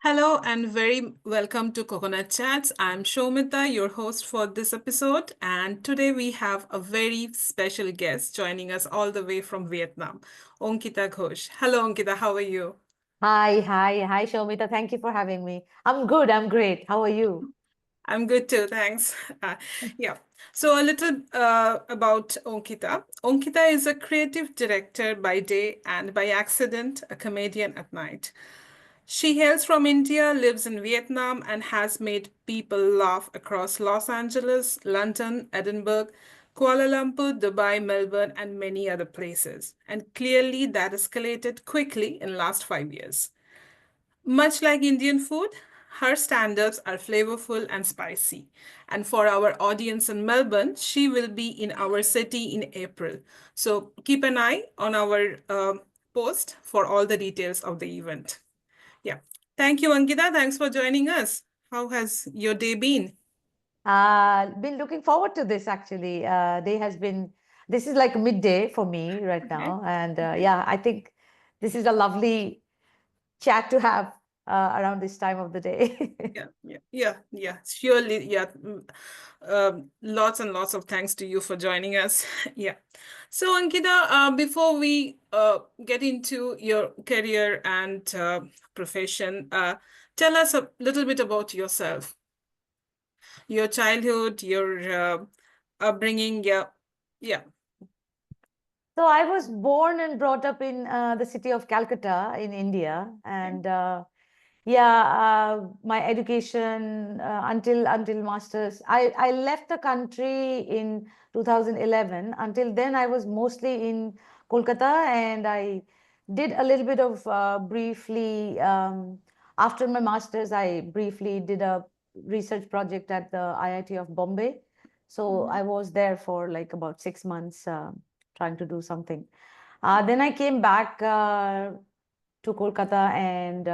Hello and very welcome to Coconut Chats. I'm Shomita, your host for this episode, and today we have a very special guest joining us all the way from Vietnam, Ankita Ghosh. Hello, Ankita, how are you? Hi, Shomita. Thank you for having me. I'm good. I'm great. How are you? I'm good too, thanks. Yeah. So a little about Ankita. Ankita is a creative director by day and by accident a comedian at night. She hails from India, lives in Vietnam, and has made people laugh across Los Angeles, London, Edinburgh, Kuala Lumpur, Dubai, Melbourne, and many other places. And clearly that escalated quickly in last 5 years. Much like Indian food, her standards are flavorful and spicy. And for our audience in Melbourne, she will be in our city in April. So keep an eye on our post for all the details of the event. Yeah. Thank you, Ankita. Thanks for joining us. How has your day been? Been looking forward to this actually. This is like midday for me right Okay. now. And Okay. yeah, I think this is a lovely chat to have around this time of the day. Yeah. Surely, yeah. Lots and lots of thanks to you for joining us. Yeah. So, Ankita, before we get into your career and profession, tell us a little bit about yourself, your childhood, your upbringing. Yeah. Yeah. So I was born and brought up in the city of Calcutta in India, Okay. and yeah, my education until masters. I left the country in 2011. Until then, I was mostly in Kolkata, and I did a little bit of briefly after my masters. I briefly did a research project at the IIT of Bombay. So Mhm. I was there for like about 6 months trying to do something. Then I came back to Kolkata and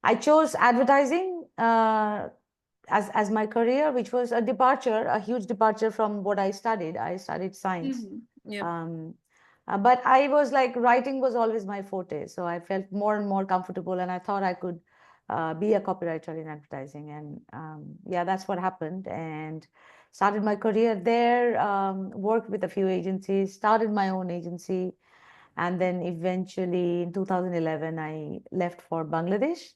I chose advertising as my career, which was a departure, a huge departure from what I studied. I studied science. Yep. Um, but I was like, writing was always my forte. So I felt more and more comfortable, and I thought I could be a copywriter in advertising. And yeah, that's what happened. And started my career there, worked with a few agencies, started my own agency. And then eventually in 2011, I left for Bangladesh,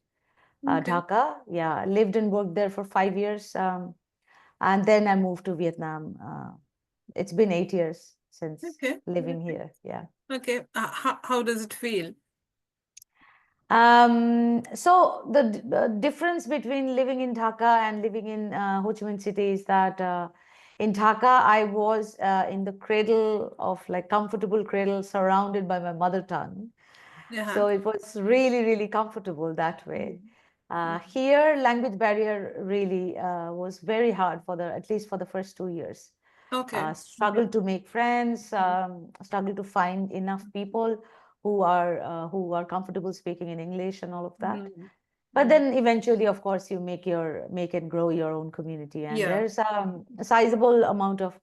Okay. Dhaka. Yeah, lived and worked there for 5 years. And then I moved to Vietnam. It's been 8 years since Okay. living Okay. here. Yeah. Okay. How does it feel? So the difference between living in Dhaka and living in Ho Chi Minh City is that in Dhaka, I was in the cradle of like comfortable cradle surrounded by my mother tongue. Yeah. So it was really, really comfortable that way. Mm. Mm. Here, language barrier really was very hard for at least for the first 2 years. Okay. Okay. Struggle to make friends, Mm. struggle to find enough people who are comfortable speaking in English and all of that. Mm. But Mm. then eventually, of course, you make and grow your own community, and Yeah. there's a sizable amount of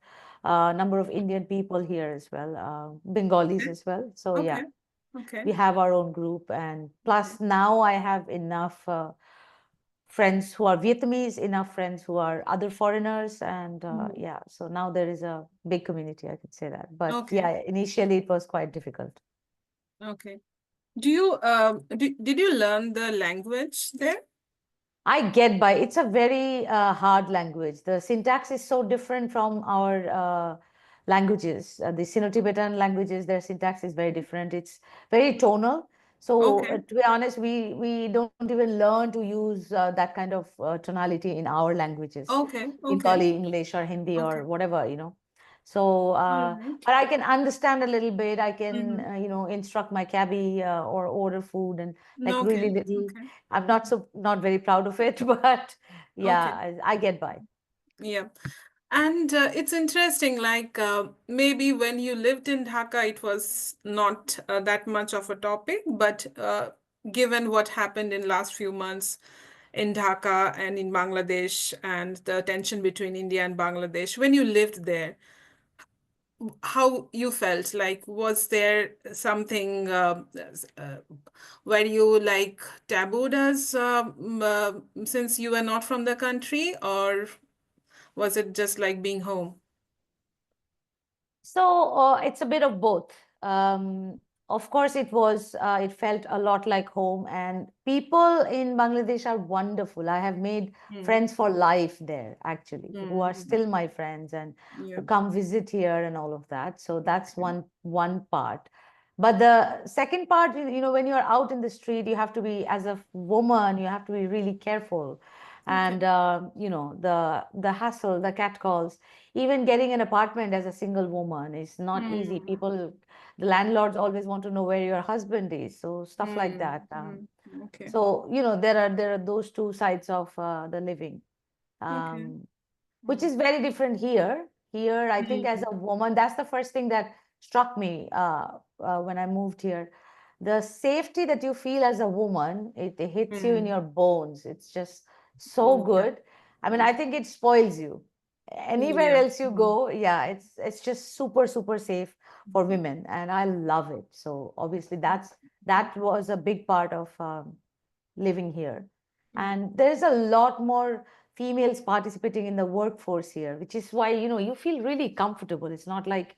number of Indian people here as well, Bengalis Okay. as well. So yeah, Okay. Okay. we have our own group, and Okay. plus now I have enough friends who are Vietnamese, enough friends who are other foreigners, and Mm. yeah, so now there is a big community, I could say that. But Okay. yeah, initially it was quite difficult. Okay. Did you learn the language there? I get by. It's a very hard language. The syntax is so different from our languages. The Sino-Tibetan languages, their syntax is very different. It's very tonal. So Okay. to be honest, we don't even learn to use that kind of tonality in our languages, Okay. Okay. Bengali, English, or Hindi, Okay. or whatever. So, All right. but I can understand a little bit. I can, Mm-hmm. instruct my cabbie or order food and like Okay. really little. Okay. I'm not very proud of it, but yeah, Okay. I get by. Yeah. And it's interesting, like maybe when you lived in Dhaka, it was not that much of a topic, but given what happened in last few months in Dhaka and in Bangladesh and the tension between India and Bangladesh, when you lived there, how you felt. Like, was there something were you like tabooed as since you were not from the country, or was it just like being home? So it's a bit of both. Of course, it felt a lot like home, and people in Bangladesh are wonderful. I have made Hmm. friends for life there, actually, who are Hmm. still my friends and Yeah. who come visit here and all of that. So that's Okay. one part. But the second part, when you're out in the street, you have to be, as a woman, you have to be really careful. Okay. And the hassle, the catcalls, even getting an apartment as a single woman is not easy. Hmm. The landlords always want to know where your husband is, so stuff like Hmm. that. Hmm. Okay. So there are those two sides of the living. Okay. Um, which Hmm. is very different here. Here, I think as Hmm. a woman, that's the first thing that struck me when I moved here. The safety that you feel as a woman, it hits you in Hmm. your bones. It's just so Yeah. good. I mean, I think it spoils you. Anywhere Yeah. else you Hmm. go, yeah, it's just super, super safe for women, and I love it. So obviously, that was a big part of living here. Hmm. And there's a lot more females participating in the workforce here, which is why, you feel really comfortable. It's not like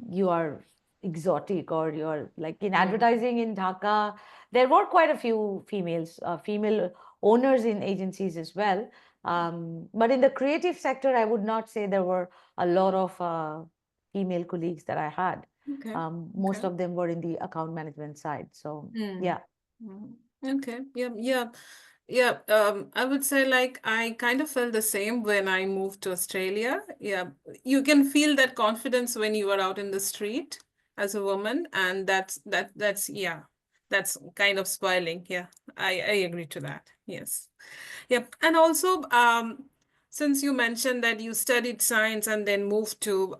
you are exotic, or you're like in Hmm. advertising in Dhaka. There were quite a few female owners in agencies as well. But in the creative sector, I would not say there were a lot of female colleagues that I had. Okay. Okay. Most of them were in the account management side. So, Hmm. yeah. Hmm. Okay. Yeah. Yeah. Yeah. I would say like I kind of felt the same when I moved to Australia. Yeah. You can feel that confidence when you are out in the street as a woman, and that's yeah, that's kind of spoiling. Yeah. I agree to that. Yes. Yep. And also, since you mentioned that you studied science and then moved to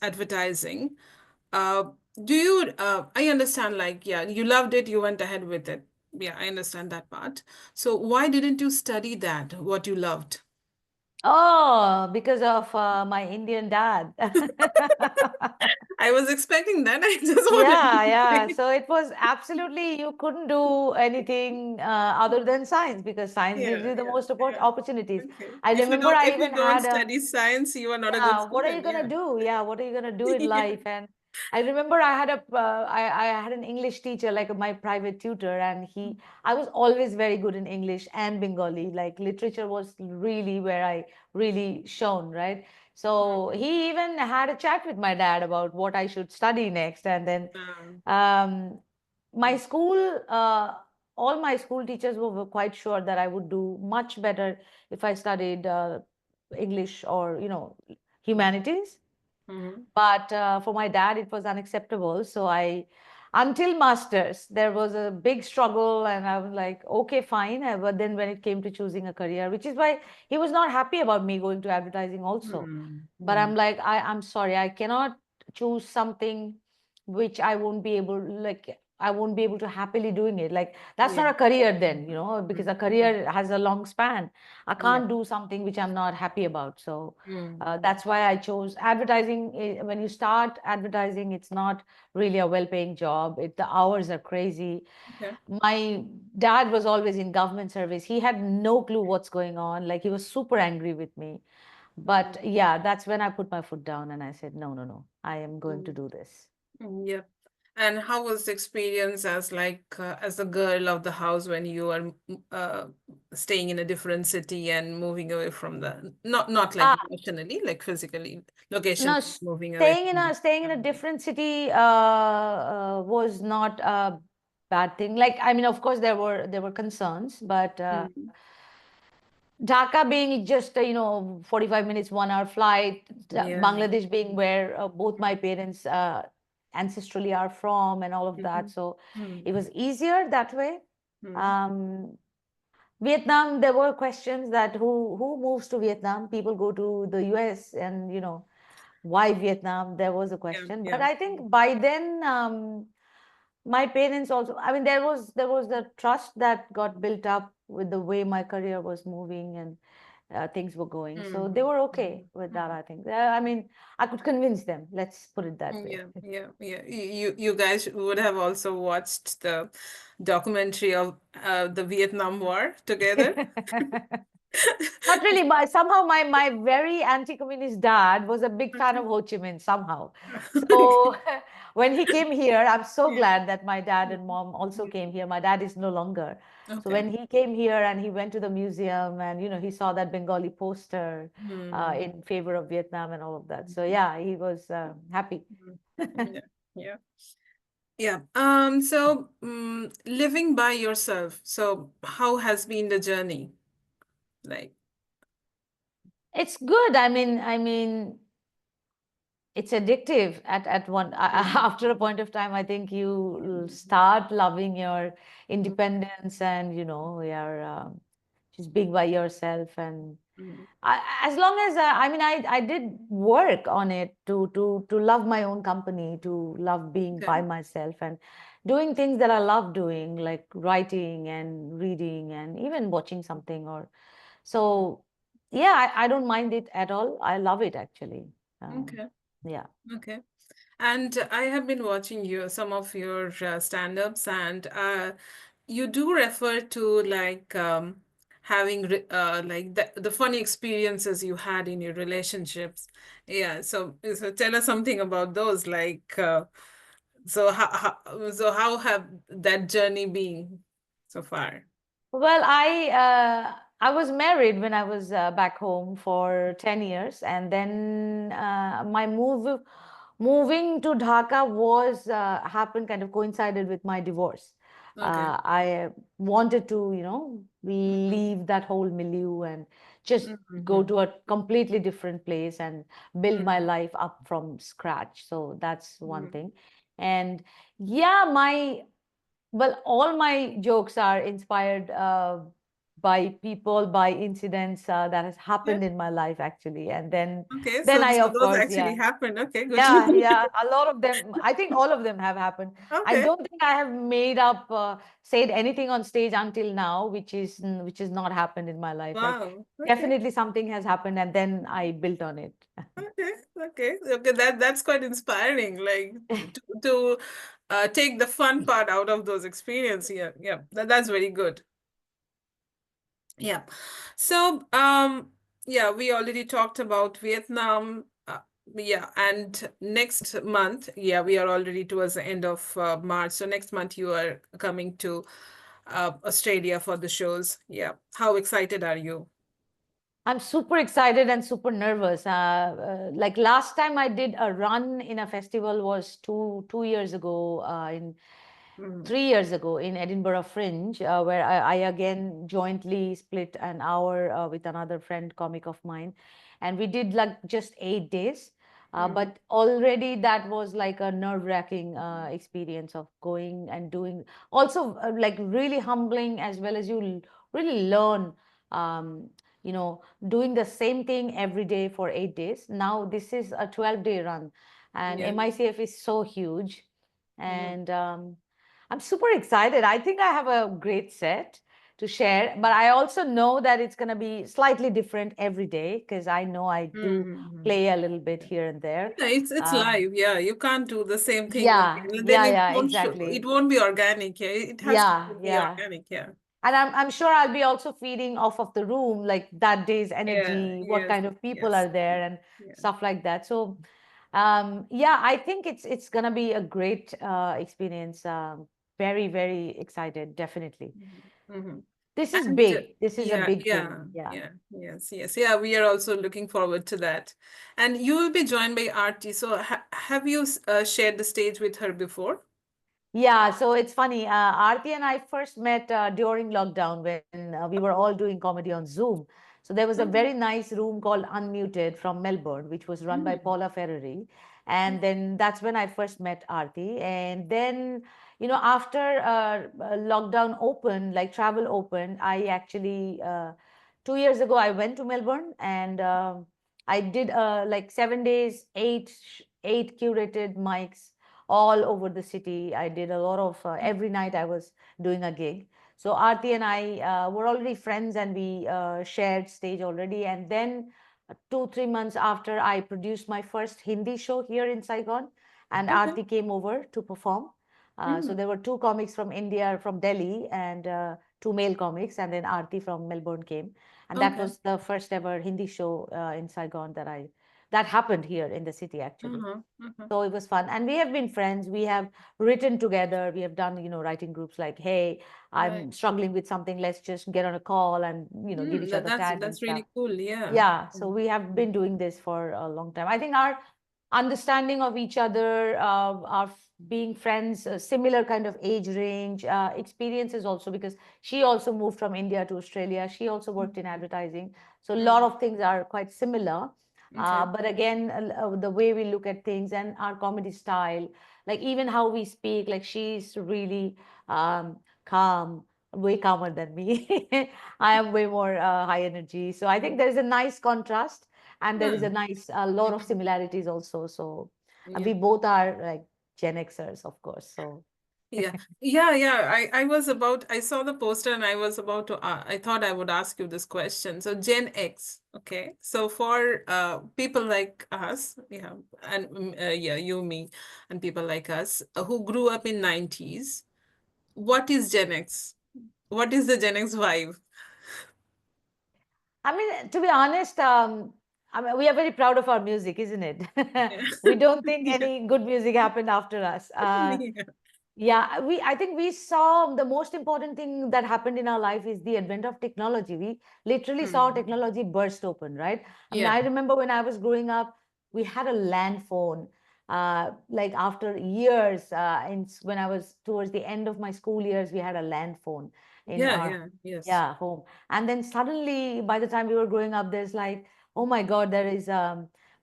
advertising, uh, I understand, like, yeah, you loved it, you went ahead with it. Yeah, I understand that part. So why didn't you study that, what you loved? Oh, because of my Indian dad. I was expecting that. I just wanted Yeah, to yeah. say. So it was absolutely, you couldn't do anything other than science, because science gives Yeah, you the yeah, most yeah. opportunities. Okay. I remember I If even you don't had a study science, you are not a good Yeah, what are you student. gonna Yeah. do? Yeah, what are you gonna do in Yeah. life? And I remember I had an English teacher, like my private tutor, and I was always very good in English and Bengali. Like literature was really where I really shone, right? So Hmm. he even had a chat with my dad about what I should study next. And then Um, um, my school, all my school teachers were quite sure that I would do much better if I studied English or humanities. mhm. But for my dad, it was unacceptable. So until masters, there was a big struggle, and I was like, okay, fine. But then when it came to choosing a career, which is why he was not happy about me going to advertising also. Hmm. But Hmm. I'm like, I'm sorry, I cannot choose something which I won't be able to happily doing it. Like, that's not Yeah. a career then, Hmm. because a Hmm. career has a long span. I Yeah. can't do something which I'm not happy about. So Hmm. that's why I chose advertising. When you start advertising, it's not really a well-paying job. The hours are crazy. Okay. My dad was always in government service. He had no clue what's going on. Like, he was super angry with me. But yeah, that's when I put my foot down and I said, no, no, no, I am going to Hmm. do this. Yeah. And how was the experience as like as a girl of the house when you are uh, staying in a different city and moving away from the not like Ah, emotionally, like physically, location no, moving away from the staying in a family. different city was not a bad thing. Like, I mean, of course, there were concerns, but Mm. Dhaka being just 45 minutes, 1 hour flight, Yeah. Bangladesh being where both my parents ancestrally are from, and all of that. Mm-hmm. So Mm. it was easier that way. Mm. Um, Vietnam, there were questions that who moves to Vietnam? People go to the US, and why Vietnam? There was a Yeah. question. But Yeah. I think by then, my parents also, I mean, there was the trust that got built up with the way my career was moving, and things were going. So they Mhm, were okay mhm, with that, mhm. I think. I mean, I could convince them. Let's put it that way. Yeah, yeah, yeah. You guys would have also watched the documentary of the Vietnam War together. Not really, but somehow my very anti-communist dad was a big fan of Ho Chi Minh somehow. So when he came here, I'm so Yeah. glad that my dad and Mhm, mom also came mhm. here. My dad is no longer. So Okay. when he came here and he went to the museum and he saw that Bengali poster Hmm. in favor of Vietnam and all of that. So Mhm, yeah, he was happy. mhm. Yeah, yeah, yeah. So, living by yourself. So, how has been the journey? Like, It's good. I mean, it's addictive at one mm, after a point of time. I think you start loving your mm, independence and your just being by yourself. And mm. as long as I did work on it to love my own company, to love being Okay, by myself and doing things that I love doing, like writing and reading and even watching something. Or so yeah, I don't mind it at all. I love it actually. okay, Yeah. okay. And I have been watching some of your stand-ups, and you do refer to like having like the funny experiences you had in your relationships. Yeah, so tell us something about those. Like, so how have that journey been so far? Well, I was married when I was back home for 10 years, and then my moving to Dhaka was happened kind of coincided with my divorce. Okay. I wanted to, Mm-hmm. leave that whole milieu and just go Mm-hmm. to a completely different place and build my Mm-hmm. life up from scratch. So that's one Mm-hmm. thing. And yeah, well, all my jokes are inspired by people, by incidents that has Yeah. happened in my life actually. And then, Okay. then So I, so of those course, actually yeah, happened. Okay. Good to yeah, know. yeah. A lot of them, I think all of them have happened. I Okay. don't think I have made up, said anything on stage until now, which is not happened in my life. Like Wow. Okay. definitely something has happened, and then I built on it. Okay. Okay. Okay. That's quite inspiring. Like to take the fun part out of those experiences. Yeah. Yeah. That's very good. Yeah. So, yeah, we already talked about Vietnam. Yeah, and next month, yeah, we are already towards the end of March. So next month you are coming to Australia for the shows. Yeah. How excited are you? I'm super excited and super nervous. Like last time I did a run in a festival was two years ago, in Mm, 3 years ago in Edinburgh Fringe, where I again jointly split an hour with another friend comic of mine, and we did like just 8 days. mm, But already that was like a nerve-wracking experience of going and doing. Also, like really humbling as well as really learn. Um, doing the same thing every day for 8 days. Now this is a 12-day run, and yeah. MICF is so huge, Mm, and I'm super excited. I think I have a great set to share, but I also know that it's going to be slightly different every day because I know I do mm. play a little bit here and there. Yeah, it's Um, live. Yeah, you can't do the same thing yeah, again. Then yeah, it yeah, won't show. It exactly. won't be organic. Yeah, it has to Yeah, be yeah. organic. Yeah. And I'm sure I'll be also feeding off of the room, like that day's Yeah. energy, what Yes. kind of people Yes. are there, and Yeah. stuff like that. So, yeah, I think it's gonna be a great experience. Very, very excited, definitely. Mm-hmm. This is And big. This is a yeah, big yeah, thing. Yeah. yeah, yes, yes, yeah. We are also looking forward to that. And you will be joined by Arti. So have you shared the stage with her before? Yeah, so it's funny. Aarti and I first met during lockdown when we were all doing comedy on Zoom. So there was a very Okay. nice room called Unmuted from Melbourne, which was run by Mm. Paula Ferrari. And then that's when I first met Aarti. And then, after lockdown opened, like travel opened, I actually, 2 years ago, I went to Melbourne and I did like 7 days, eight curated mics all over the city. I did a lot of every night I was doing a gig. So Aarti and I were already friends, and we shared stage already. And then 2, 3 months after, I produced my first Hindi show here in Saigon, and Okay. Aarti came over to perform. So Mm. there were two comics from India, from Delhi, and two male comics, and then Aarti from Melbourne came, and that Okay. was the first ever Hindi show in Saigon that happened here in the city actually. Uh-huh. Uh-huh. So it was fun, and we have been friends. We have written together. We have done, writing groups like, "Hey, Right. I'm struggling with something. Let's just get on a call and give each That, other that's tags and that's stuff." really cool. Yeah. Yeah, so Mm. we have Mm. been doing this for a long time. I think our understanding of each other, being friends, similar kind of age range, experiences also, because she also moved from India to Australia. She also worked in Mhm. advertising. So a lot Mhm. of things are quite similar. Okay. But again, the way we look at things and our comedy style, like even how we speak, like she's really calm, way calmer than me. I am way more high energy. So I think there is a nice contrast, and there is Yeah. a lot of Mhm. similarities also. So Yeah. we both are like Gen Xers, of course. So Yeah. Yeah. Yeah. I was about, I saw the poster and I was about to, I thought I would ask you this question. So Gen X. Okay. So for people like us, yeah, and yeah, you, me, and people like us who grew up in 90s, what is Gen X? What is the Gen X vibe? I mean, to be honest, I mean, we are very proud of our music, isn't it? Yeah. We don't think Yeah. any good music happened after us. Yeah. Yeah, I think we saw the most important thing that happened in our life is the advent of technology. We literally saw Hmm. technology burst open, right? I mean, Yeah. I remember when I was growing up, we had a land phone. Like after years, when I was towards the end of my school years, we had a land phone in Yeah. our Yeah. Yes. yeah home. And then suddenly, by the time we were growing up, there's like, oh my God, there is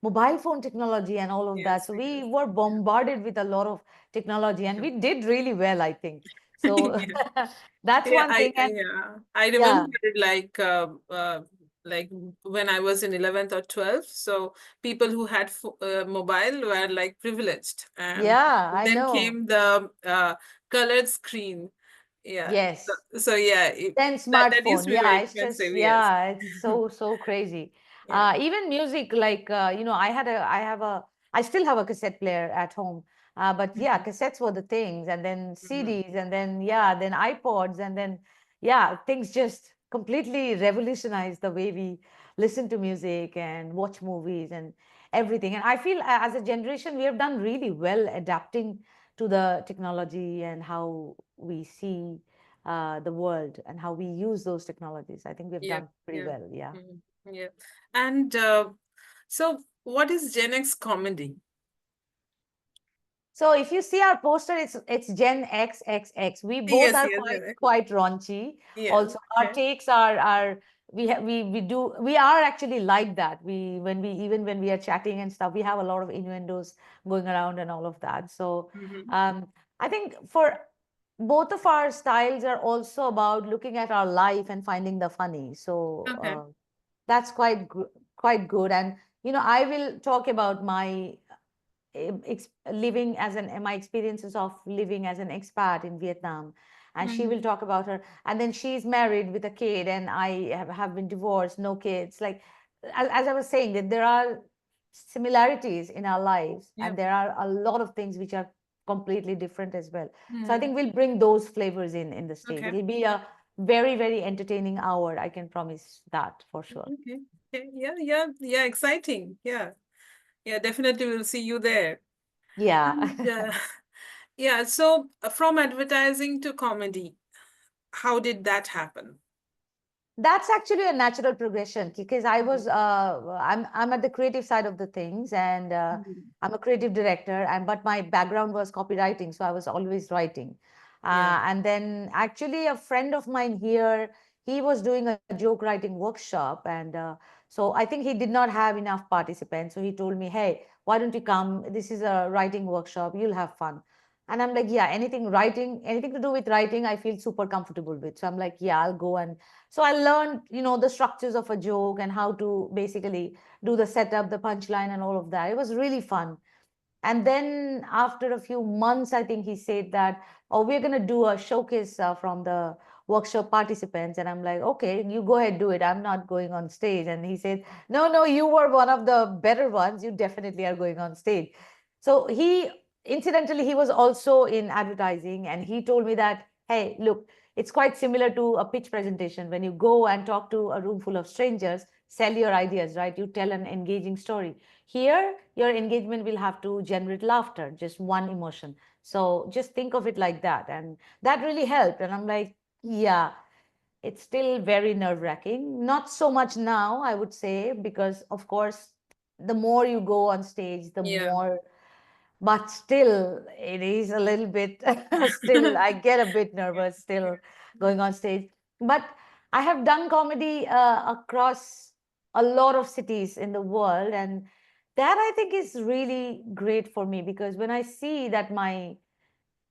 mobile phone technology and all of that. Yes. So we Yes. were Yeah. bombarded with a lot of technology, and we did really well, I think. So Yeah. that's Yeah, one thing. And yeah. I remember yeah, like when I was in 11th or 12th. So people who had mobile were like privileged, and yeah, I then know. came the colored screen. Yeah. Yes. So yeah, Then that used smartphone. to be very Yeah, it's just, expensive. Yes. yeah, it's so crazy. Yeah. Even music, like, I still have a cassette player at home. But yeah, Mhm. cassettes were the things, and then Mhm. CDs, and then, yeah, then iPods, and then, yeah, things just completely revolutionized the way we listen to music and watch movies and everything. And I feel as a generation, we have done really well adapting to the technology and how we see the world and how we use those technologies. I think we've Yeah. done pretty Yeah. well. Yeah. Mhm. Yeah. And so, what is Gen X comedy? So if you see our poster, it's Gen X X X. We both Yes. are Yes. quite Gen X. quite raunchy. Yeah. Also, our Okay. takes are we are actually like that. When we are chatting and stuff, we have a lot of innuendos going around and all of that. So Hmm. I think for both of our styles are also about looking at our life and finding the funny. So Okay. that's quite good. And I will talk about living as my experiences of living as an expat in Vietnam, and she will Hmm. talk about her. And then she's married with a kid, and I have been divorced, no kids. Like as I was saying, that there are similarities in our lives, and Yep. there are a lot of things which are completely different as well. So I Hmm. think we'll bring those flavors in the stage. Okay. It'll be a very entertaining hour. I can promise that for sure. Okay. Okay. Yeah. Yeah. Yeah. Exciting. Yeah. Yeah. Definitely, we'll see you there. Yeah. And yeah. So, from advertising to comedy, how did that happen? That's actually a natural progression because Mhm. I'm at the creative side of the things, and Mhm. I'm a creative director, and but my background was copywriting, so I was always writing. Yeah. And then actually a friend of mine here, he was doing a joke writing workshop, and so I think he did not have enough participants, so he told me, "Hey, why don't you come? This is a writing workshop. You'll have fun." And I'm like, "Yeah, anything to do with writing, I feel super comfortable with." So I'm like, "Yeah, I'll go." And so I learned, the structures of a joke and how to basically do the setup, the punchline, and all of that. It was really fun. And then after a few months, I think he said that, "Oh, we're going to do a showcase from the workshop participants. And I'm like, okay, you go ahead, do it. I'm not going on stage. And he said, no, no, you were one of the better ones. You definitely are going on stage. So he, incidentally, he was also in advertising, and he told me that, hey, look, it's quite similar to a pitch presentation. When you go and talk to a room full of strangers, sell your ideas, right? You tell an engaging story. Here, your engagement will have to generate laughter, just one emotion. So just think of it like that. And that really helped. And I'm like, yeah, it's still very nerve-wracking. Not so much now, I would say, because of course, the more you go on stage, the Yeah. more, but still, it is a little bit, still, I get a bit nervous still going on stage. But I have done comedy across a lot of cities in the world. And that I think is really great for me, because when I see that my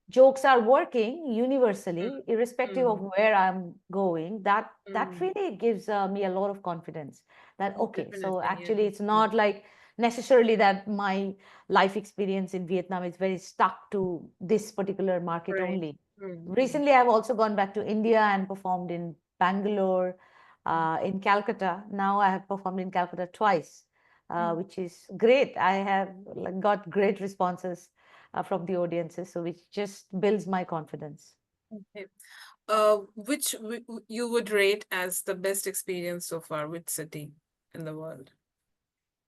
jokes are working universally, irrespective of Mm, where I'm going, that mm, really gives me a lot of confidence that, okay, so definitely, yeah. actually it's Mm, not like necessarily that my life experience in Vietnam is very stuck to this particular market right. only. Mm, mm, Recently, I've also gone back to India and performed in Bangalore, mm, in Calcutta. Now I have performed in Calcutta twice, mm. which is great. I have like, got great responses from the audiences, so which just builds my confidence. Okay. Which you would rate as the best experience so far? Which city in the world?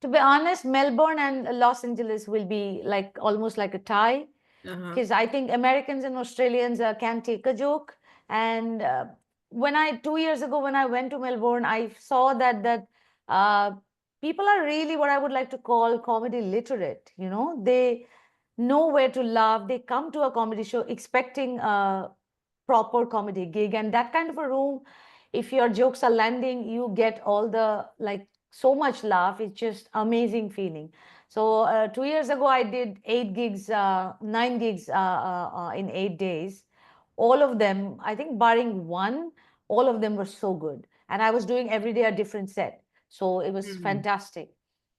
To be honest, Melbourne and Los Angeles will be like almost like a tie, Uh-huh. because I think Americans and Australians can take a joke. And when I 2 years ago when I went to Melbourne, I saw that uh, people are really what I would like to call comedy literate. You know, they know where to laugh. They come to a comedy show expecting a proper comedy gig, and that kind of a room, if your jokes are landing, you get all the like so much laugh. It's just amazing feeling. So 2 years ago, I did 8 gigs, 9 gigs in 8 days. All of them, I think, barring one, all of them were so good. And I was doing every day a different set. So it was Mm. fantastic.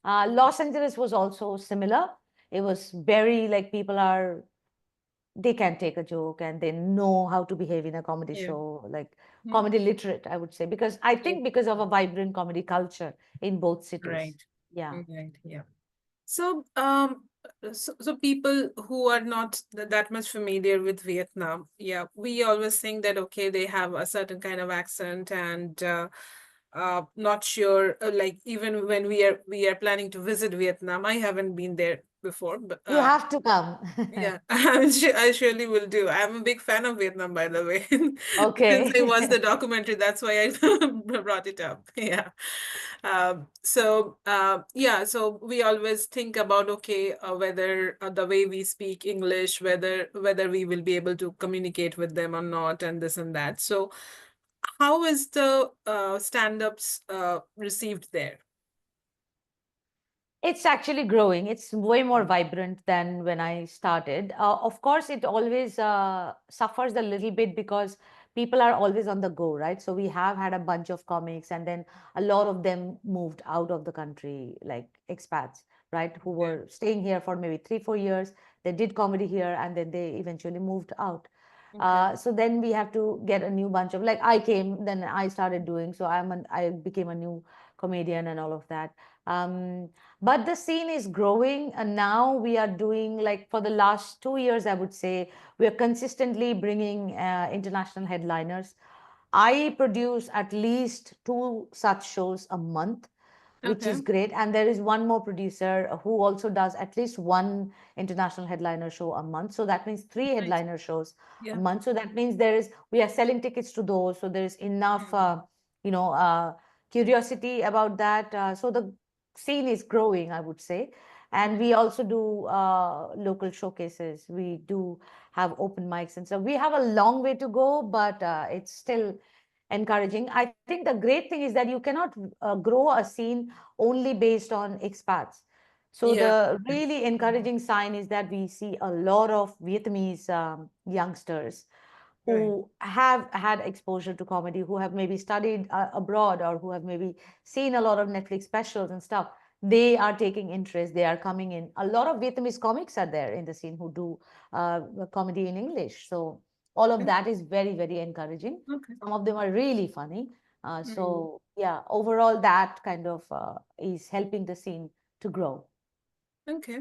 Los Angeles was also similar. It was very like people are, they can take a joke and they know how to behave in a comedy Yeah. show, like Mm. comedy literate, I would say, because I Yeah. think because of a vibrant comedy culture in both cities. Right. Yeah. Right. Yeah. So, so people who are not that much familiar with Vietnam, yeah, we always think that okay, they have a certain kind of accent, and not sure. Like even when we are planning to visit Vietnam, I haven't been there before, but You have to come. yeah, I surely will do. I'm a big fan of Vietnam, by the way. Since I watched the Okay. documentary, that's why I brought it up. Yeah. Yeah, so we always think about okay, whether the way we speak English, whether we will be able to communicate with them or not, and this and that. So, how is the stand-ups received there? It's actually growing. It's way more Mm. vibrant than when I started. Of course, it always suffers a little bit because people are always on the go, right? So we have had a bunch of comics, and then a lot of them moved out of the country, like expats, right? Who Okay. were staying here for maybe 3, 4 years. They did comedy here, and then they eventually moved out. Okay. So then we have to get a new bunch of, like, I came, then I started doing. So I became a new comedian and all of that. Um, but the scene is growing, and now we are doing, like, for the last 2 years, I would say, we are consistently bringing international headliners. I produce at least two such shows a month, which Okay. is great. And there is one more producer who also does at least one international headliner show a month. So that means three Nice. headliner shows a Yeah. month. So that means we are selling tickets to those. So there is enough, Mm. you know, curiosity about that. So the scene is growing, I would say. And we also do local showcases. We do have open mics and so we have a long way to go, but it's still encouraging. I think the great thing is that you cannot grow a scene only based on expats. So Yeah. the Right. really Mm. encouraging sign is that we see a lot of Vietnamese youngsters Right. who have had exposure to comedy, who have maybe studied abroad, or who have maybe seen a lot of Netflix specials and stuff. They are taking interest. They are coming in. A lot of Vietnamese comics are there in the scene who do comedy in English. So all of Okay. that is very, very encouraging. Okay. Some of them are really funny. Mm. So yeah, overall that kind of is helping the scene to grow. Okay.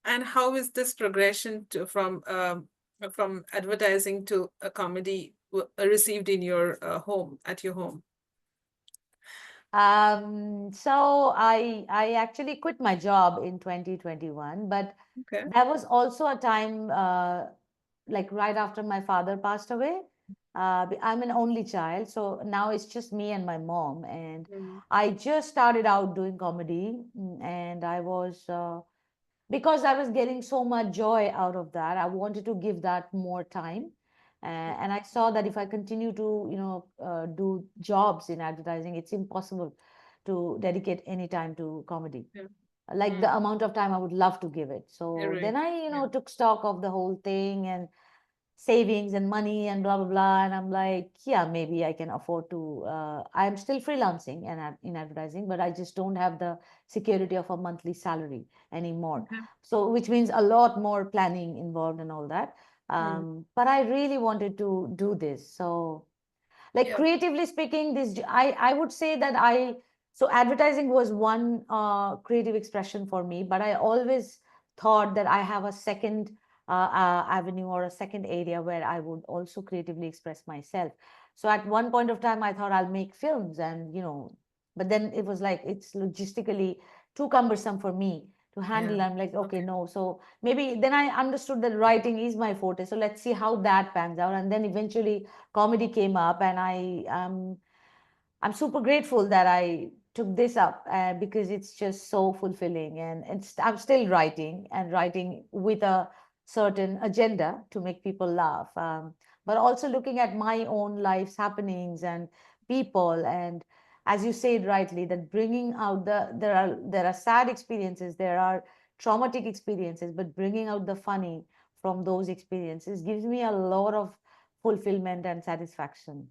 And how is this progression from advertising to a comedy received in your home, at your home? So I actually quit my job in 2021, but Okay. there was also a time like right after my father passed away. I'm an only child, so now it's just me and my mom, and Mm. I just started out doing comedy, and I was because I was getting so much joy out of that. I wanted to give that more time. And I saw that if I continue to, do jobs in advertising, it's impossible to dedicate any time to comedy, Yeah. like the Mm. amount of time I would love to give it. You're So then right. I, Yeah. took stock of the whole thing and savings and money and blah blah blah, and I'm like, yeah, maybe I can afford to I'm still freelancing and in advertising, but I just don't have the security of a monthly salary anymore, Okay. so which means a lot more planning involved and all that. Mm. But I really wanted to do this, so like Yeah. creatively speaking, I would say that I so advertising was one creative expression for me, but I always thought that I have a second avenue or a second area where I would also creatively express myself. So at one point of time I thought I'll make films, and but then it was like it's logistically too cumbersome for me to Yeah. handle. I'm like, okay, Okay. no. So maybe then I understood that writing is my forte, so let's see how that pans out. And then eventually comedy came up, and I'm super grateful that I took this up, because it's just so fulfilling, and I'm still writing and writing with a certain agenda to make people laugh, but also looking at my own life's happenings and people. And as you said rightly, that bringing out there are sad experiences, there are traumatic experiences, but bringing out the funny from those experiences gives me a lot of fulfillment and satisfaction.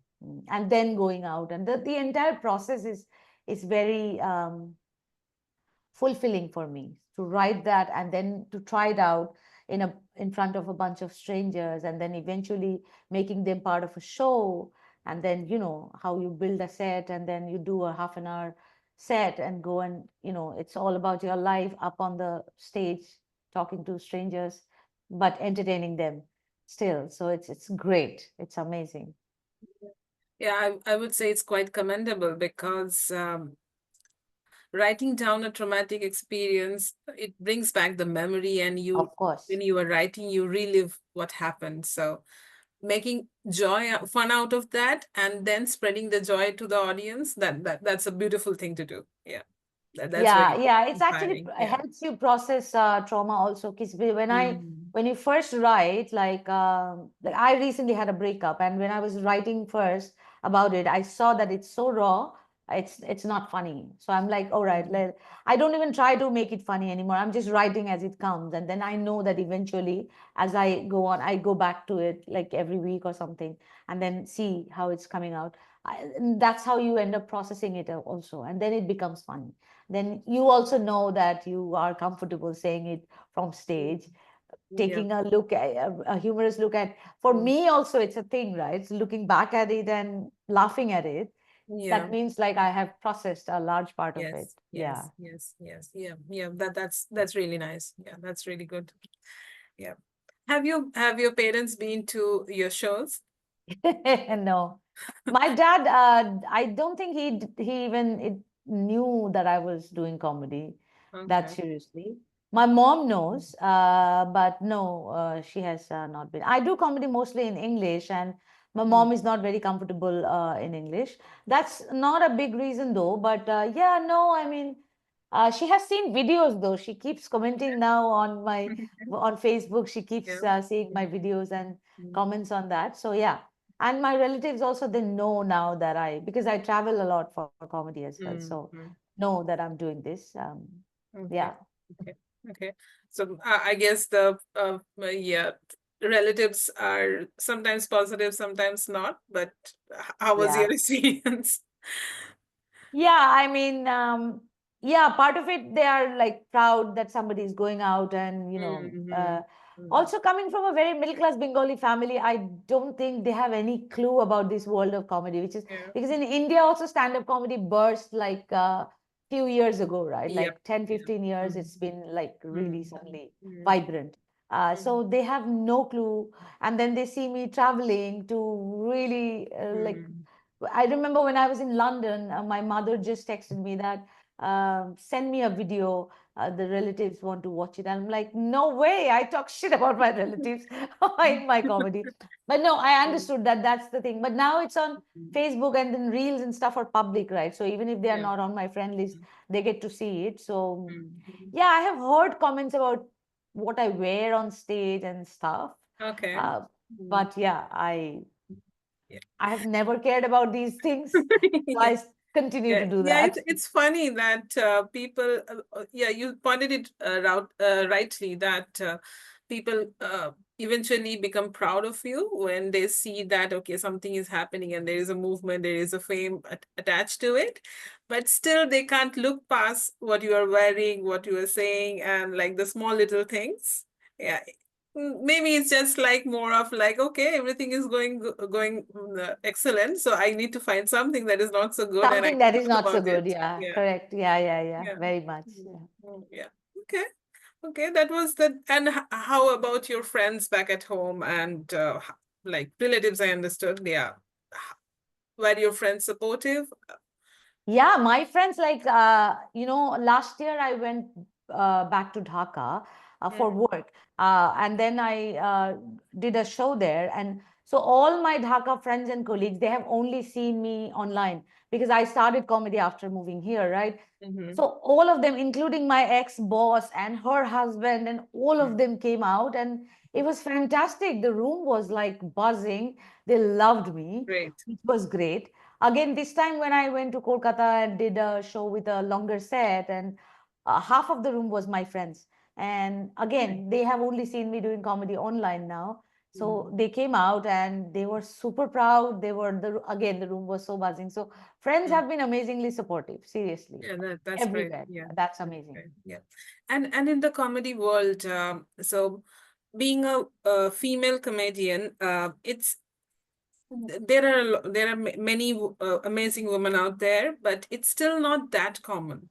And then going out, and the entire process is very fulfilling for me to write that and then to try it out in front of a bunch of strangers, and then eventually making them part of a show. And then how you build a set, and then you do a half an hour set and go, and it's all about your life up on the stage, talking to strangers but entertaining them still. So it's great, it's amazing. Yeah, I would say it's quite commendable because writing down a traumatic experience, it brings back the memory, and Of course. when you are writing, you relive what happened. So making joy, fun out of that, and then spreading the joy to the audience, that's a beautiful thing to do. Yeah, that's Yeah, very yeah, it's actually inspiring. it Yeah. helps you process trauma also. Because Mm. when you first write, like I recently had a breakup, and when I was writing first about it, I saw that it's so raw. It's not funny. So I'm like, all right, Mm. I don't even try to make it funny anymore. I'm just writing as it comes, and then I know that eventually, as I go on, I go back to it like every week or something, and then see how it's coming out. And that's how you end up processing it also, and then it becomes funny. Then you also know that you are comfortable saying it from stage, Yeah. taking a look at a humorous look at. For Mm. me also, it's a thing, right? It's looking back at it and laughing at it. Yeah. That means like I have processed a large part of it. Yes, Yeah. yes, yes, yes. Yeah, yeah. That's really nice. Yeah, that's really good. Yeah. Have your parents been to your shows? No, my dad, I don't think he even knew that I was doing comedy that Okay. seriously. My mom knows, but no, she has not been. I do comedy mostly in English, and my Mm. mom is not very comfortable in English. That's not a big reason though, but yeah, no, I mean, she has seen videos though. She keeps commenting now on Facebook. She keeps Yeah. seeing my Mm. videos and Mm. comments on that. So yeah, and my relatives also, they know now that because I travel a lot for comedy as well, Mm. so Mm. know that I'm doing this. Okay. Yeah. Okay. Okay. So I guess the yeah, relatives are sometimes positive, sometimes not. But how was your Yeah. experience? Yeah, I mean, yeah, part of it, they are like proud that somebody is going out and, Mm-hmm. Mm. Also, coming from a very middle class Bengali family, I don't think they have any clue about this world of comedy, which is Yeah. because in India also stand up comedy burst like a few years ago, right? Yep. Like 10, Yeah. 15 years, Mm. it's been like really Mm. suddenly Mm. vibrant. Mm. So they have no clue. And then they see me traveling to really like, Mm. I remember when I was in London, my mother just texted me that send me a video. The relatives want to watch it. And I'm like, no way. I talk shit about my relatives in my comedy. But no, I Mm. understood that that's the thing. But now it's on Mm. Facebook and then reels and stuff are public, right? So even if they are Yeah. not on my friend list, they get to see it. So Mm. yeah, I have heard comments about what I wear on stage and stuff. Okay. Uh, Mm. but yeah, Yeah. I have never cared about these things. So I continue to Yeah, do yeah, that. it's funny that people, yeah, you pointed it rightly that people eventually become proud of you when they see that okay, something is happening and there is a movement, there is a fame attached to it, but still they can't look past what you are wearing, what you are saying, and like the small little things. Yeah, maybe it's just like more of like okay, everything is going excellent, so I need to find something that is not so good and I Something that can is talk not so about good. it. Yeah, Yeah, correct. Yeah, yeah, yeah. yeah. Very much. Mm, Yeah. yeah. Okay, okay, that was that. And how about your friends back at home and like relatives? I understood. Yeah, were your friends supportive? Yeah, my friends, like, last year I went back to Dhaka for Mm, work. And then I did a show there. And so all my Dhaka friends and colleagues, they have only seen me online because I started comedy after moving here, right? mm-hmm, So all of them, including my ex-boss and her husband, and all of mm, them came out, and it was fantastic. The room was like buzzing. They loved me. great. It was great. Again, this time when I went to Kolkata and did a show with a longer set, and half of the room was my friends. And Great. again, they have only seen me doing comedy online now. So Mhm. they came out and they were super proud. Again, the room was so buzzing. So friends Mm. have been amazingly supportive, seriously, Yeah, that's great. everywhere. Yeah, That's that's amazing. great. Yeah, and in the comedy world, so being a female comedian, it's there are many amazing women out there, but it's still not that common.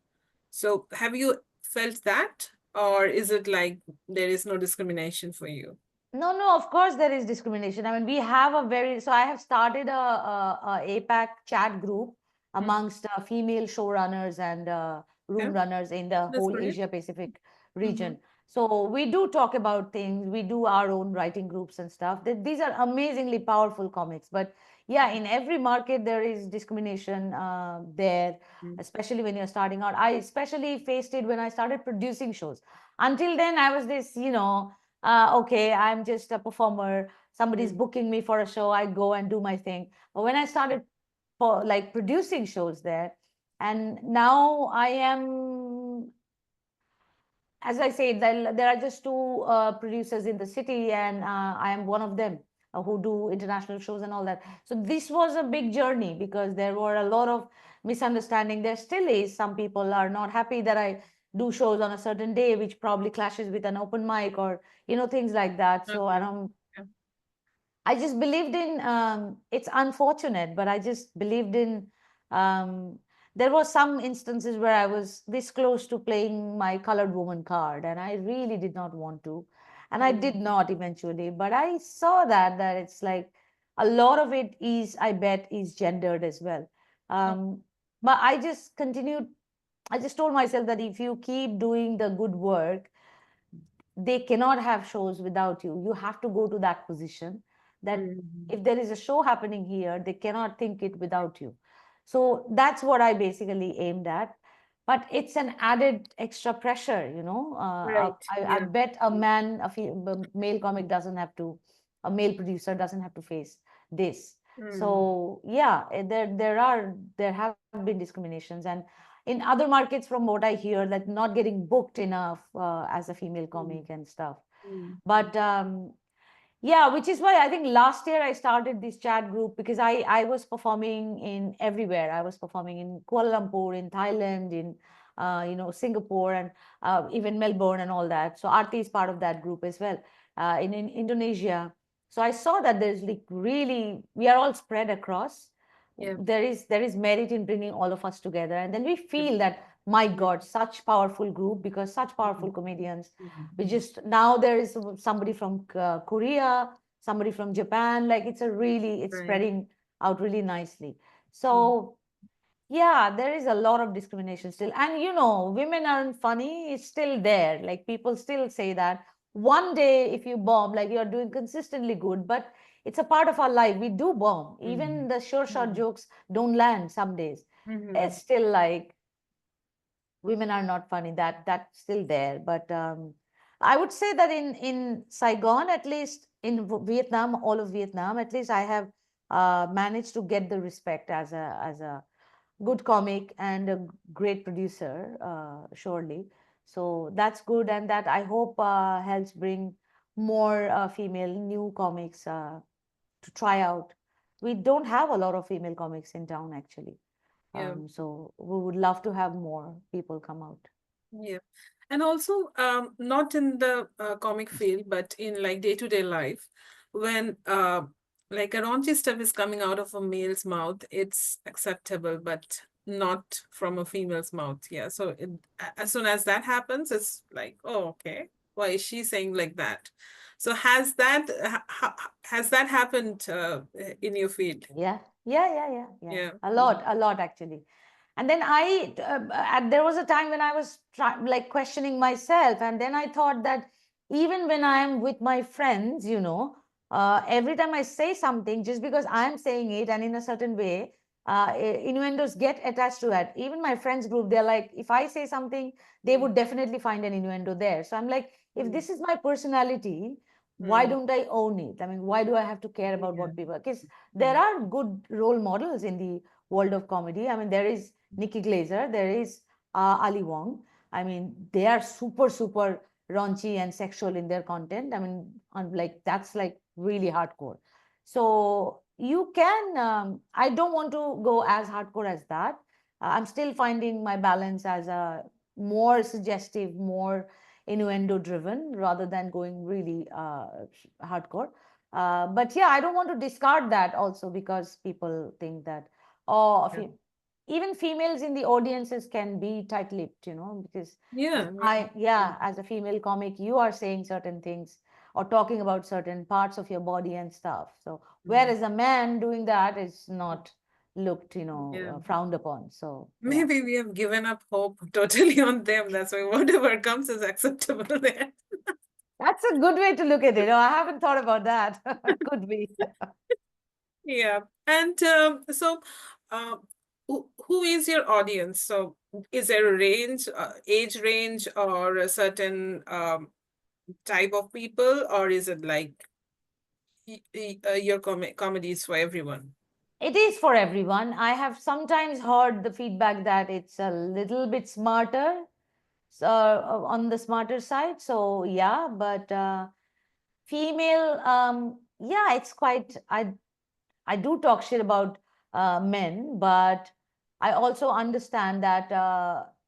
So have you felt that, or is it like there is no discrimination for you? No, no, of course there is discrimination. I mean, so I have started a APAC chat group Mm. amongst female showrunners and Yeah, room runners in the that's whole great. Asia Pacific Mm-hmm. region. So we do talk about things, we do our own writing groups and stuff. These are amazingly powerful comics. But yeah, in every market there is discrimination there, Mm-hmm. especially when you're starting out. I especially faced it when I started producing shows. Until then, I was this, okay, I'm just a performer. Somebody's Mm-hmm. booking me for a show. I go and do my thing. But when I started for like producing shows there, and now I am, as I said, there are just two producers in the city, and I am one of them who do international shows and all that. So this was a big journey because there were a lot of misunderstanding. There still is. Some people are not happy that I do shows on a certain day, which probably clashes with an open mic or things like that. So Okay. Yeah. I just believed in, it's unfortunate, but I just believed in, um, there was some instances where I was this close to playing my colored woman card, and I really did not want to. And I did Mm. not eventually, but I saw that it's like a lot of it is, I bet, is gendered as well. Oh. Um, but I just continued, I just told myself that if you keep doing the good work, they cannot have shows without you. You have to go to that position that Mm. if there is a show happening here, they cannot think it without you. So that's what I basically aimed at. But it's an added extra pressure, Right. I Yeah. bet a male comic doesn't have to, a male producer doesn't have to face this. Mm. So yeah, there have been discriminations, and in other markets, from what I hear, that not getting booked enough as a female Mm. comic and stuff. Mm. But yeah, which is why I think last year I started this chat group because I was performing in everywhere. I was performing in Kuala Lumpur, in Thailand, in Singapore, and even Melbourne and all that. So Aarti is part of that group as well. in Indonesia. So I saw that there's like really, we are all spread across. Yeah. There is merit in bringing all of us together, and then we feel that, my Yeah. God, such powerful group, because such powerful Mhm. comedians. We Mhm. just, now there is somebody from Korea, somebody from Japan. Like it's Right. spreading out really nicely. Mhm. So yeah, there is a lot of discrimination still. And women aren't funny, it's still there. Like people still say that one day if you bomb, like you're doing consistently good, but it's a part of our life. We do bomb. Even Mhm. the sure shot Mhm. jokes don't land some days. It's Mhm. still like women are not funny. That's still there. But I would say that in Saigon, at least in Vietnam, all of Vietnam, at least I have managed to get the respect as a good comic and a great producer, surely. So that's good, and that I hope helps bring more female new comics to try out. We don't have a lot of female comics in town, actually. Yeah. So we would love to have more people come out. Yeah. And also, not in the comic field, but in like day-to-day life, when like a raunchy stuff is coming out of a male's mouth, it's acceptable, but not from a female's mouth. Yeah. So as soon as that happens, it's like, oh, okay, why is she saying like that? So has that happened in your field? Yeah, yeah, yeah, yeah, yeah. Yeah. A lot actually. And then there was a time when I was like questioning myself, and then I thought that even when I am with my friends, every time I say something, just because I am saying it and in a certain way, innuendos get attached to that. Even my friends group, they're like, if I say something, they Mm, would definitely find an innuendo there. So I'm like, if mm, this is my personality, why mm. don't I own it? I mean, why do I have to care about Yeah. what people? Because there Mm, are good role models in the world of comedy. I mean, there is Nikki Glazer, there is Ali Wong. I mean, they are super, super raunchy and sexual in their content. I mean, like that's like really hardcore. So you can, I don't want to go as hardcore as that. I'm still finding my balance as a more suggestive, more innuendo driven rather than going really hardcore. But yeah, I don't want to discard that also, because people think that, oh, yeah. even females in the audiences can be tight-lipped, because Yeah. yeah, as a female comic, you are saying certain things or talking about certain parts of your body and stuff. So Mm. whereas a man doing that is not looked, Yeah. frowned upon. So yeah. Maybe we have given up hope totally on them. That's why whatever comes is acceptable there. That's a good way to look at it. Oh, I haven't thought about that. Could be. Yeah. And who is your audience? So, is there a range, age range, or a certain type of people, or is it like your comedy is for everyone? It is for everyone. I have sometimes heard the feedback that it's a little bit smarter, so on the smarter side. So yeah, but female, yeah, it's quite. I do talk shit about men, but I also understand that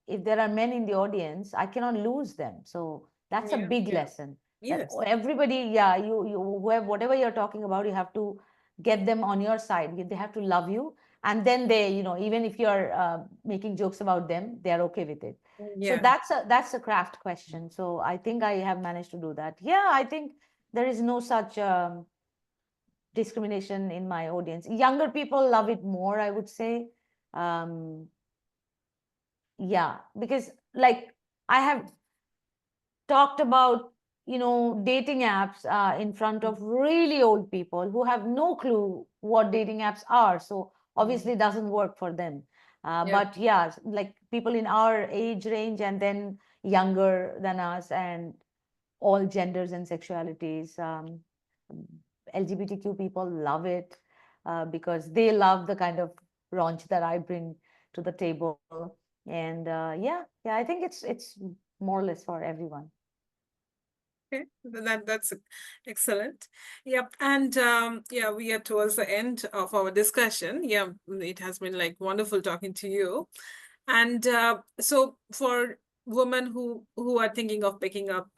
if there are men in the audience, I cannot lose them. So that's a Yeah. big lesson. That Yes. everybody, yeah, whatever you're talking about, you have to get them on your side. They have to love you, and then they, even if you're making jokes about them, they are okay with it. So Yeah. that's a craft question. So I think I have managed to do that. Yeah, I think there is no such. Discrimination in my audience. Younger people love it more, I would say. Um, yeah, because like I have talked about, dating apps in front of really old people who have no clue what dating apps are. So Mm. obviously it doesn't work for them. Yeah. But yeah, like people in our age range and then younger than us and all genders and sexualities. LGBTQ people love it because they love the kind of raunch that I bring to the table. And yeah, I think it's more or less for everyone. Okay, that's excellent. Yep, and yeah, we are towards the end of our discussion. Yeah, it has been like wonderful talking to you. And so for women who are thinking of picking up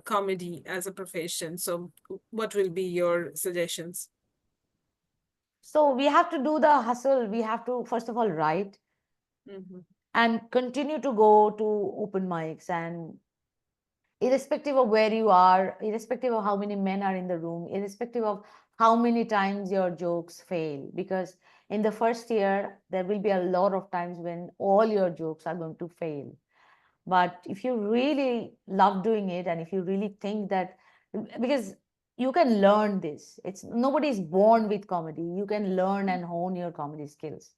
comedy as a profession. So, what will be your suggestions? So we have to do the hustle. We have to, first of all, write Mm-hmm. and continue to go to open mics, and irrespective of where you are, irrespective of how many men are in the room, irrespective of how many times your jokes fail, because in the first year, there will be a lot of times when all your jokes are going to fail. But if you really love doing it, and if you really think that, because you can learn this, it's nobody's born with comedy. You can learn and hone your comedy skills.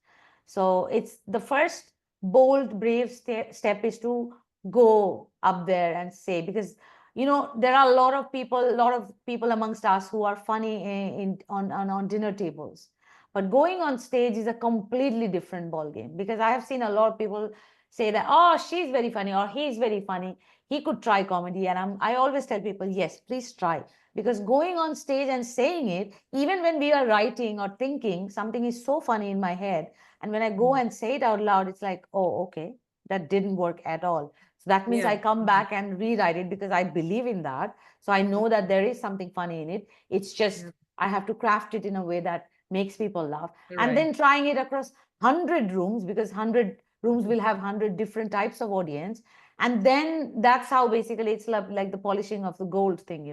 So it's the first bold, brave step is to go up there and say, because there are a lot of people amongst us who are funny on dinner tables, but going on stage is a completely different ball game, because I have seen a lot of people say that, oh, she's very funny or he's very funny, he could try comedy. And I always tell people, yes, please try, because going on stage and saying it, even when we are writing or thinking something is so funny in my head, and when I go and say it out loud, it's like, oh, okay, that didn't work at all. So that means Yeah. I come back and rewrite it, because I believe in that. So I know that there is something funny in it. It's just Yeah. I have to craft it in a way that makes people laugh, and Right. then trying it across 100 rooms, because 100 rooms will have 100 different types of audience. And then that's how basically it's like the polishing of the gold thing.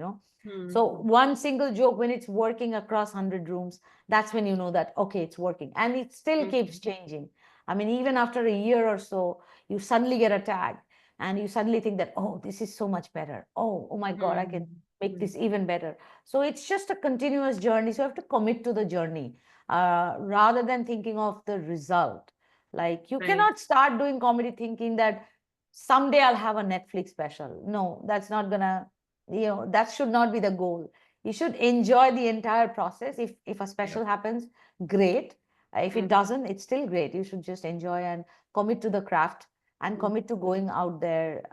So Mm-hmm. one single joke, when it's working across 100 rooms, that's when you know that, okay, it's working. And it still keeps changing. I mean, even after a year or so, you suddenly get a tag, and you suddenly think that, oh, this is so much better. Oh my God, I can make Mm-hmm. this even better. So it's just a continuous journey. So you have to commit to the journey, rather than thinking of the result. Like, you Right. cannot start doing comedy thinking that someday I'll have a Netflix special. No, that's not gonna, that should not be the goal. You should enjoy the entire process. If a Yeah. special happens, great. If it Mm-hmm. doesn't, it's still great. You should just enjoy and commit to the craft, and commit to going out there,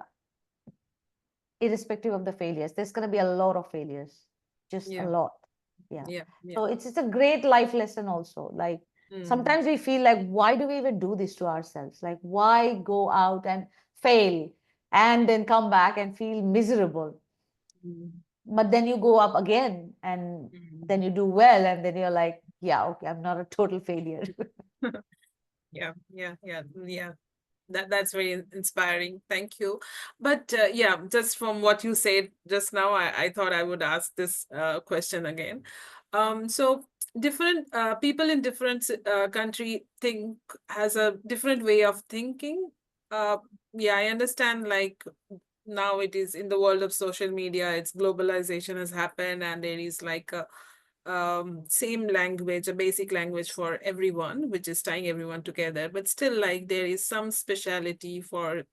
irrespective of the failures. There's going to be a lot of failures, just a Yeah. lot. Yeah. Yeah. Yeah. So it's a great life lesson also. Like, Mm-hmm. sometimes we feel like, why do we even do this to ourselves? Like, why go out and fail and then come back and feel miserable? But then you go up again, and then you do well, and then you're like, yeah, okay, I'm not a total failure. Yeah. Yeah. Yeah. Yeah. That's very inspiring. Thank you. But yeah, just from what you said just now, I thought I would ask this question again. So different people in different country think has a different way of thinking. Uh, yeah, I understand. Like now, it is in the world of social media. It's globalization has happened, and there is like a same language, a basic language for everyone, which is tying everyone together. But still, like there is some speciality for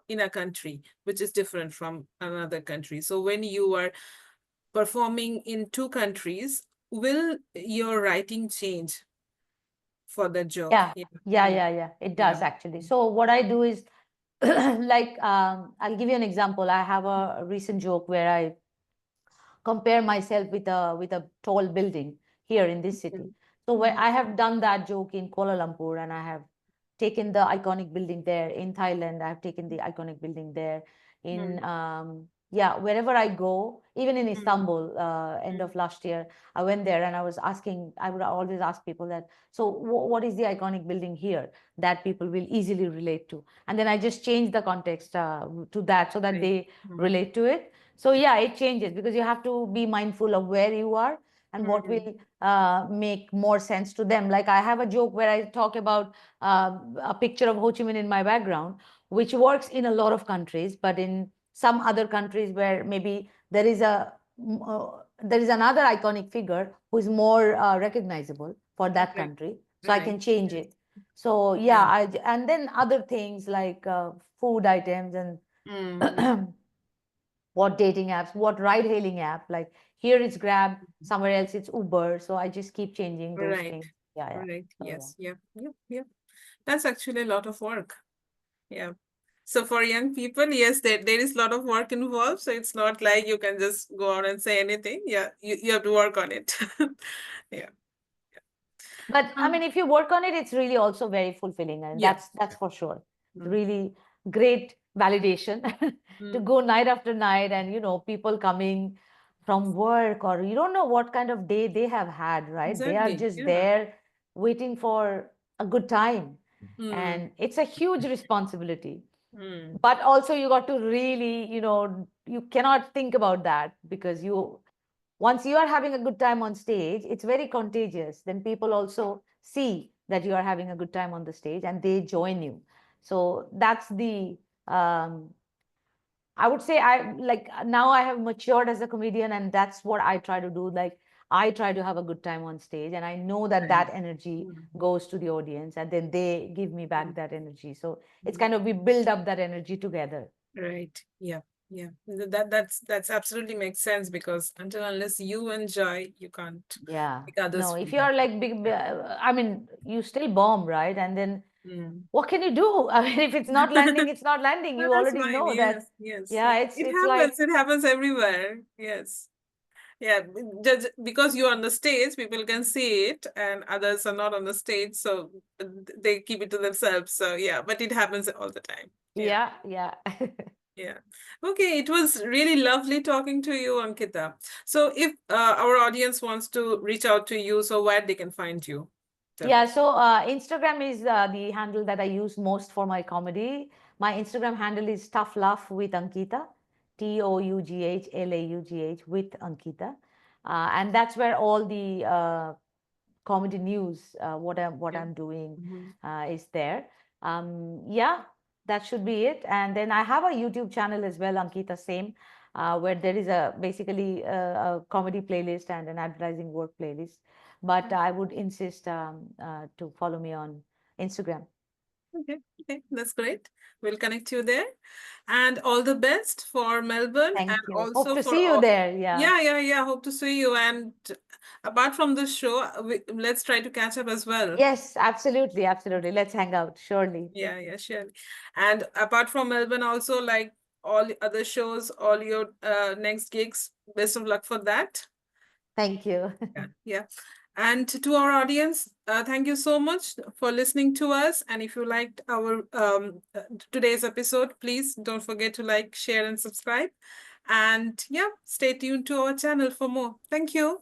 in a country which is different from another country. So when you are performing in two countries, will your writing change for the joke? Yeah, Yeah, yeah, yeah, yeah, yeah. It yeah. does actually. So what I do is, like, I'll give you an example. I have a recent joke where I compare myself with a tall building here in this city. Mhm, So where mhm, I have done that joke in Kuala Lumpur, and I have taken the iconic building there. In Thailand, I have taken the iconic building there. In mhm, Yeah, wherever I go, even in mhm, Istanbul, end of last year, I went there, and I would always ask people that, so what is the iconic building here that people will easily relate to? And then I just change the context to that, so that right. they Mhm, relate to it. So yeah, it changes, because you have to be mindful of where you are and what mhm, will make more sense to them. Like, I have a joke where I talk about a picture of Ho Chi Minh in my background, which works in a lot of countries, but in some other countries where maybe there is another iconic figure who is more recognizable for that right, country, so I right. can change it. So yeah, Yeah. and then other things like food items, Mm-hmm. and what dating apps, what ride hailing app. Like, here it's Grab, somewhere else it's Uber. So I just keep changing those Right, things. Yeah, yeah. right. So yeah. Yes, yeah, yeah, yeah. That's actually a lot of work. Yeah. So for young people, yes, there is a lot of work involved. So it's not like you can just go out and say anything. Yeah, you have to work on it. Yeah. But I Um, mean, if you work on it, it's really also very fulfilling, and yeah. that's for sure. It's Mm. really. great validation to Mm. go night after night, and people coming from work, or you don't know what kind of day they have had, right? They are Exactly. just Yeah. there waiting for a good time, Mm. and it's a huge responsibility. Mm. But also you got to really, you cannot think about that, because once you are having a good time on stage, it's very contagious. Then people also see that you are having a good time on the stage, and they join you. So that's the um, I would say, I like, now I have matured as a comedian, and that's what I try to do. Like, I try to have a good time on stage, and I know that Right. that energy Mm. goes to the audience, and then they give me Mm. back that energy. So it's Mm. kind of, we build up that energy together. Right. Yeah. Yeah. That's absolutely makes sense, because until unless you enjoy, you can't Yeah. make others No, if feel you're happy. like big, Yeah. I mean, you still bomb, right? And then Mm. what can you do? I mean, if it's not landing, it's not landing. Well, You that's already fine. know that. Yes. Yes. Yeah, Yeah. it's It it's happens. like, It happens everywhere. Yes. Yeah. Just because you're on the stage, people can see it, and others are not on the stage, so they keep it to themselves. So yeah, but it happens all the time. Yeah. yeah, yeah. Yeah. Okay, it was really lovely talking to you, Ankita. So if our audience wants to reach out to you, so where they can find you? Tell Yeah, them. so Instagram is the handle that I use most for my comedy. My Instagram handle is Tough Laugh with Ankita, TOUGHLAUGH with Ankita, and that's where all the comedy news, what Yeah. I'm doing, Mhm. is there. Yeah, that should be it. And then I have a YouTube channel as well, Ankita Same, where there is a basically a comedy playlist and an advertising work playlist. But I would insist to follow me on Instagram. Okay, okay, that's great. We'll connect you there. And all the best for Melbourne, and Thank you. Hope also to for see you all. there. Yeah. Yeah, yeah, yeah. Hope to see you. And apart from the show, let's try to catch up as well. Yes, absolutely, absolutely. Let's hang out, surely. Yeah, yeah, sure. And apart from Melbourne, also, like all the other shows, all your next gigs, best of luck for that. Thank you. Yeah, yeah. And to our audience, thank you so much for listening to us. And if you liked our today's episode, please don't forget to like, share, and subscribe. And yeah, stay tuned to our channel for more. Thank you.